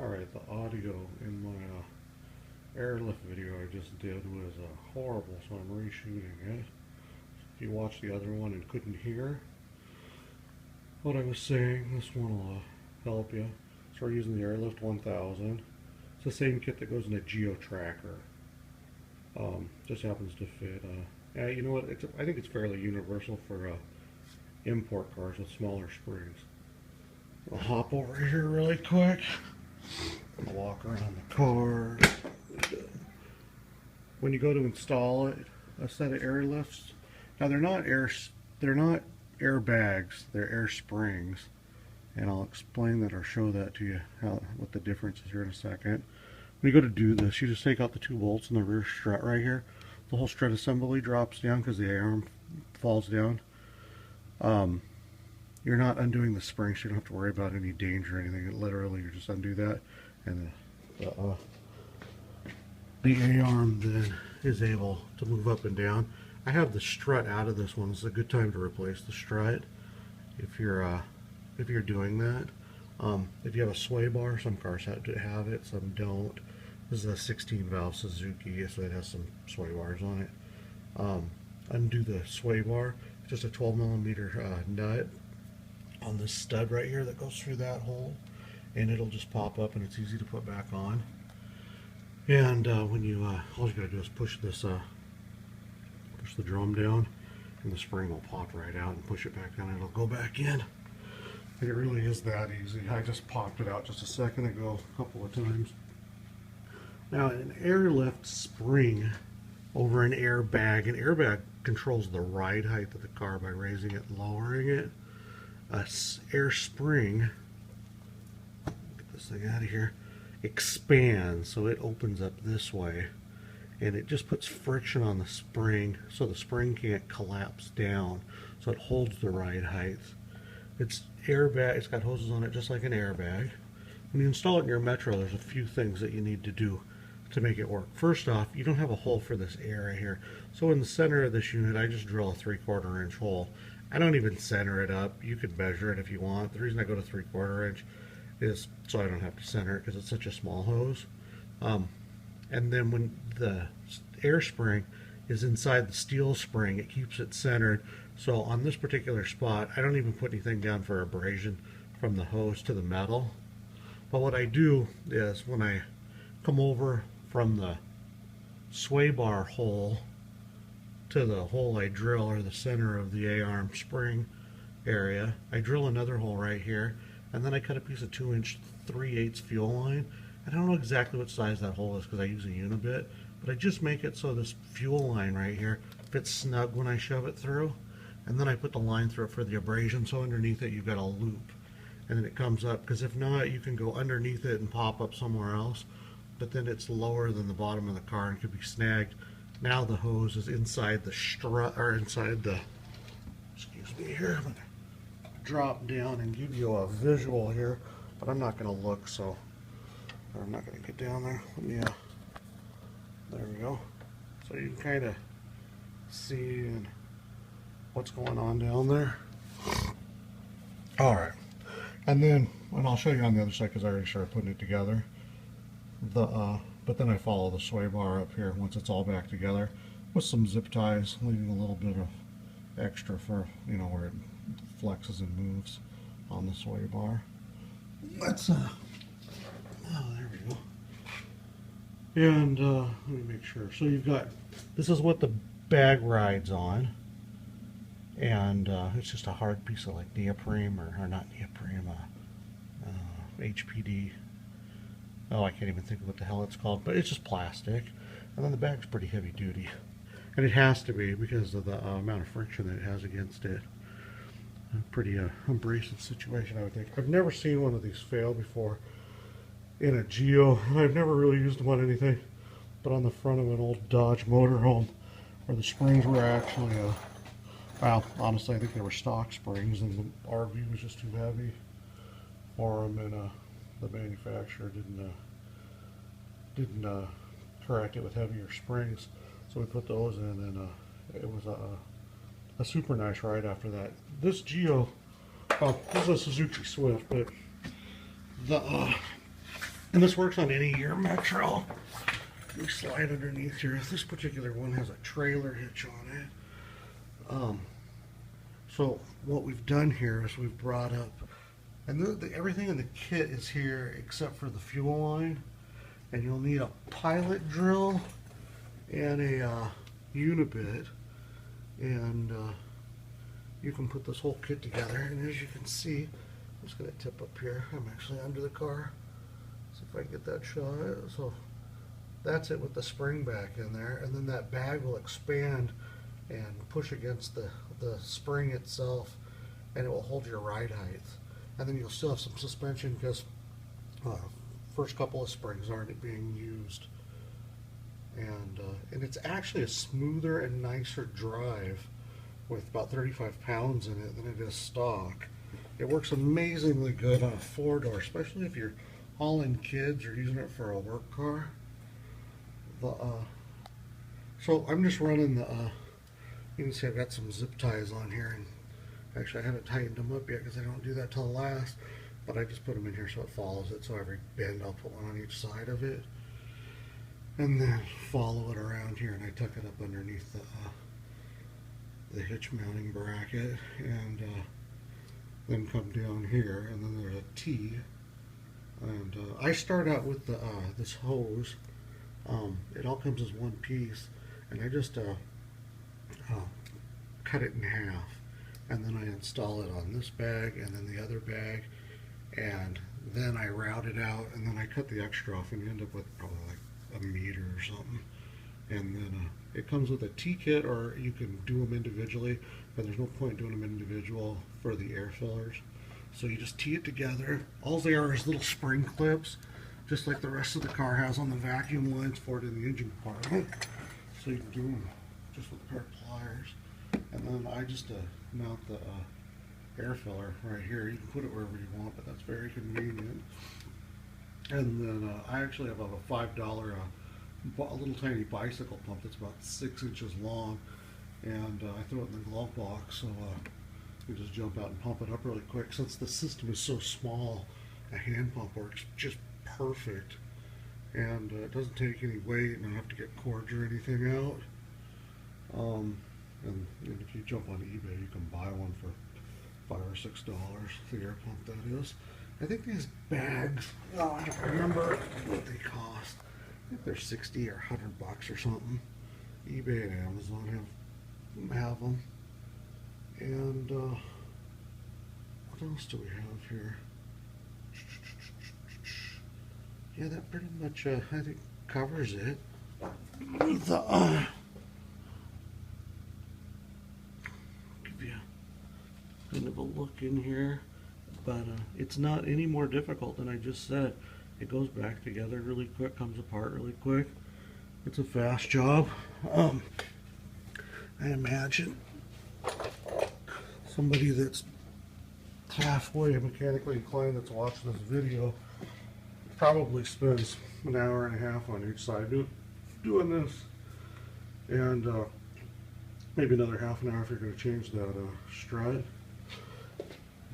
Alright, the audio in my airlift video I just did was horrible, so I'm reshooting it. If you watched the other one and couldn't hear what I was saying, this one will help you. So we're using the Airlift 1000. It's the same kit that goes in a Geo Tracker. Just happens to fit. Yeah, you know what? I think it's fairly universal for import cars with smaller springs. I'll hop over here really quick. I'm gonna walk around the car. When you go to install it, a set of air lifts. Now they're not airbags, they're air springs, and I'll explain that or show that to you what the difference is here in a second. When you go to do this, you just take out the two bolts in the rear strut right here. The whole strut assembly drops down because the arm falls down. You're not undoing the spring, so you don't have to worry about any danger or anything. Literally, you just undo that, and the A-arm then is able to move up and down. I have the strut out of this one. It's a good time to replace the strut if you're doing that. If you have a sway bar, some cars have it, some don't. This is a 16 valve Suzuki, so it has some sway bars on it. Undo the sway bar. It's just a 12 millimeter nut on this stud right here that goes through that hole, and it'll just pop up, and it's easy to put back on. And when you all you gotta do is push this push the drum down, and the spring will pop right out, and push it back down and it'll go back in. And it really is that easy. I just popped it out just a second ago a couple of times. Now an airlift spring over an airbag, controls the ride height of the car by raising it and lowering it. Air spring, get this thing out of here, expands, so it opens up this way, and it just puts friction on the spring so the spring can't collapse down, so it holds the ride height. It's airbag, it's got hoses on it just like an airbag. When you install it in your Metro, there's a few things that you need to do to make it work. First off, you don't have a hole for this area here, so in the center of this unit I just drill a 3/4 inch hole. I don't even center it up. You could measure it if you want. The reason I go to 3/4 inch is so I don't have to center it because it's such a small hose. And then when the air spring is inside the steel spring, it keeps it centered. So on this particular spot, I don't even put anything down for abrasion from the hose to the metal. But what I do is when I come over from the sway bar hole to the hole I drill, or the center of the A-arm spring area, I drill another hole right here, and then I cut a piece of 2-inch 3/8 fuel line. I don't know exactly what size that hole is because I use a unibit, but I just make it so this fuel line right here fits snug when I shove it through, and then I put the line through it for the abrasion, so underneath it you've got a loop, and then it comes up, because if not you can go underneath it and pop up somewhere else, but then it's lower than the bottom of the car and could be snagged. Now the hose is inside the strut, or inside the, excuse me here, I'm going to drop down and give you a visual here, but I'm not going to look, so I'm not going to get down there. Let me, there we go. So you can kind of see what's going on down there. Alright, and then, and I'll show you on the other side because I already started putting it together. But then I follow the sway bar up here once it's all back together with some zip ties, leaving a little bit of extra for, you know, where it flexes and moves on the sway bar. Let's oh, there we go. And let me make sure. So you've got, this is what the bag rides on, and it's just a hard piece of like neoprene, or not neoprene, HPD. Oh, I can't even think of what the hell it's called, but it's just plastic. And then the bag's pretty heavy duty. And it has to be because of the amount of friction that it has against it. A pretty abrasive situation, I would think. I've never seen one of these fail before in a Geo. I've never really used them on anything but on the front of an old Dodge motorhome, where the springs were actually, well, honestly, I think they were stock springs, and the RV was just too heavy for them, and the manufacturer didn't correct it with heavier springs, so we put those in, and it was a super nice ride after that. This Geo, this is a Suzuki Swift, but the And this works on any Geo Metro. We slide underneath here. This particular one has a trailer hitch on it. So what we've done here is we've brought up, and everything in the kit is here except for the fuel line. And you'll need a pilot drill and a unibit, and you can put this whole kit together. And as you can see, I'm just going to tip up here. I'm actually under the car. See if I can get that shot. So that's it with the spring back in there, and then that bag will expand and push against the spring itself, and it will hold your ride height. And then you'll still have some suspension because first couple of springs aren't being used, and it's actually a smoother and nicer drive with about 35 pounds in it than it is stock. It works amazingly good on a four-door, especially if you're hauling kids or using it for a work car. So I'm just running the you can see I've got some zip ties on here, and actually I haven't tightened them up yet because I don't do that till last. But I just put them in here so it follows it. So every bend I'll put one on each side of it, and then follow it around here, and I tuck it up underneath the hitch mounting bracket, and then come down here, and then there's a T, and I start out with the this hose. It all comes as one piece, and I just cut it in half, and then I install it on this bag and then the other bag. And then I route it out, and then I cut the extra off, and you end up with probably like a meter or something. And then it comes with a T-kit, or you can do them individually, but there's no point doing them individual for the air fillers. So you just tee it together. All they are is little spring clips, just like the rest of the car has on the vacuum lines for it in the engine compartment. So you can do them just with a pair of pliers. And then I just mount the air filler right here. You can put it wherever you want, but that's very convenient. And then I actually have a $5 a little tiny bicycle pump that's about 6 inches long, and I throw it in the glove box, so you just jump out and pump it up really quick. Since the system is so small, a hand pump works just perfect, and it doesn't take any weight, and I don't have to get cords or anything out. And if you jump on eBay, you can buy one for $5 or $6, the air pump that is. I think these bags, I don't remember what they cost. I think they're 60 or 100 bucks or something. eBay and Amazon have them. And what else do we have here? Yeah, that pretty much I think covers it. The give you kind of a look in here, but it's not any more difficult than I just said. It goes back together really quick, comes apart really quick. It's a fast job. I imagine somebody that's halfway mechanically inclined that's watching this video probably spends an hour and a half on each side doing this, and maybe another half an hour if you're going to change that strut.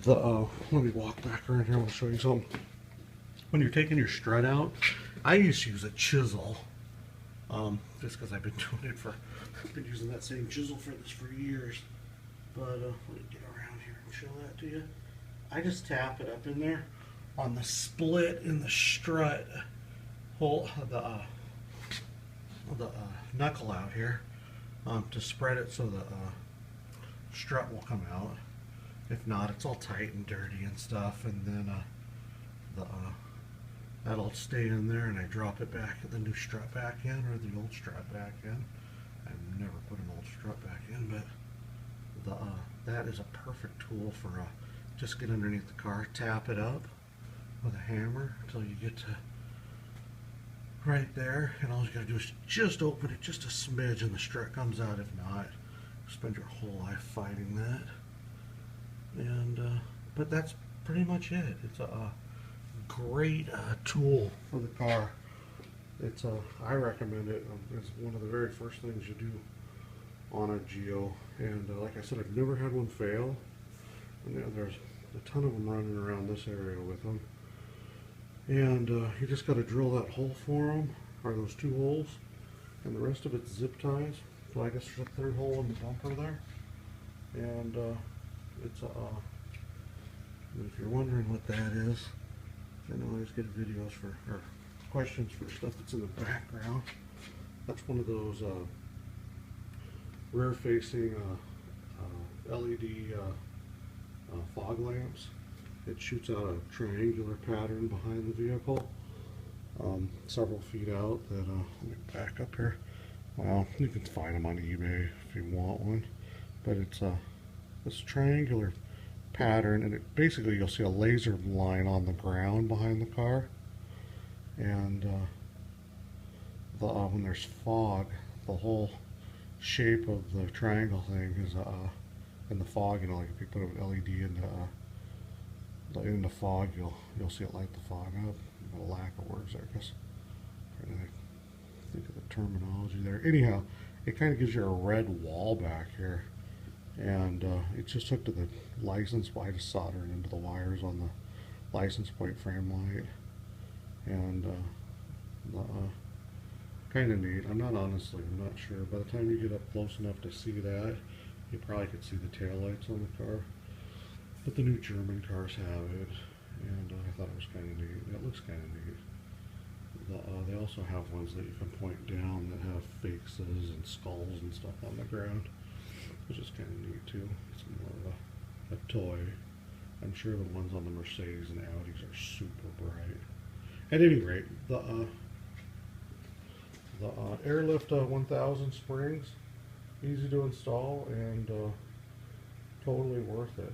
Let me walk back around here and I'll show you something. When you're taking your strut out, I used to use a chisel, just because I've been using that same chisel for this for years. But let me get around here and show that to you. I just tap it up in there on the split in the strut hole, the knuckle out here, to spread it so the strut will come out. If not, it's all tight and dirty and stuff, and then that'll stay in there, and I drop it back, the new strut back in, or the old strut back in. I've never put an old strut back in, but that is a perfect tool for just get underneath the car, tap it up with a hammer until you get to right there, and all you gotta do is just open it just a smidge, and the strut comes out. If not, spend your whole life fighting that. And but that's pretty much it. It's a great tool for the car. It's I recommend it. It's one of the very first things you do on a Geo, and like I said, I've never had one fail. And there's a ton of them running around this area with them, And you just got to drill that hole for them, or those two holes, and the rest of it's zip ties. So I guess there's a third hole in the bumper there, and it's if you're wondering what that is, I know I always get videos for, or questions for stuff that's in the background. That's one of those rear-facing LED fog lamps. It shoots out a triangular pattern behind the vehicle, several feet out. That let me back up here. Well, you can find them on eBay if you want one, but it's this triangular pattern, and it basically you'll see a laser line on the ground behind the car, and when there's fog, the whole shape of the triangle thing is in the fog. You know, like if you put an LED in the fog, you'll see it light the fog up. A lack of words there, I guess. Trying to think of the terminology there. Anyhow, it kind of gives you a red wall back here, and it's just hooked to the license plate. I just soldered it into the wires on the license plate frame light, and kind of neat. I'm not sure. By the time you get up close enough to see that, you probably could see the taillights on the car. But the new German cars have it, and I thought it was kind of neat. It looks kind of neat. They also have ones that you can point down that have faces and skulls and stuff on the ground, which is kind of neat too. It's more of a toy. I'm sure the ones on the Mercedes and Audis are super bright. At any rate, the airlift 1000 springs, easy to install and totally worth it.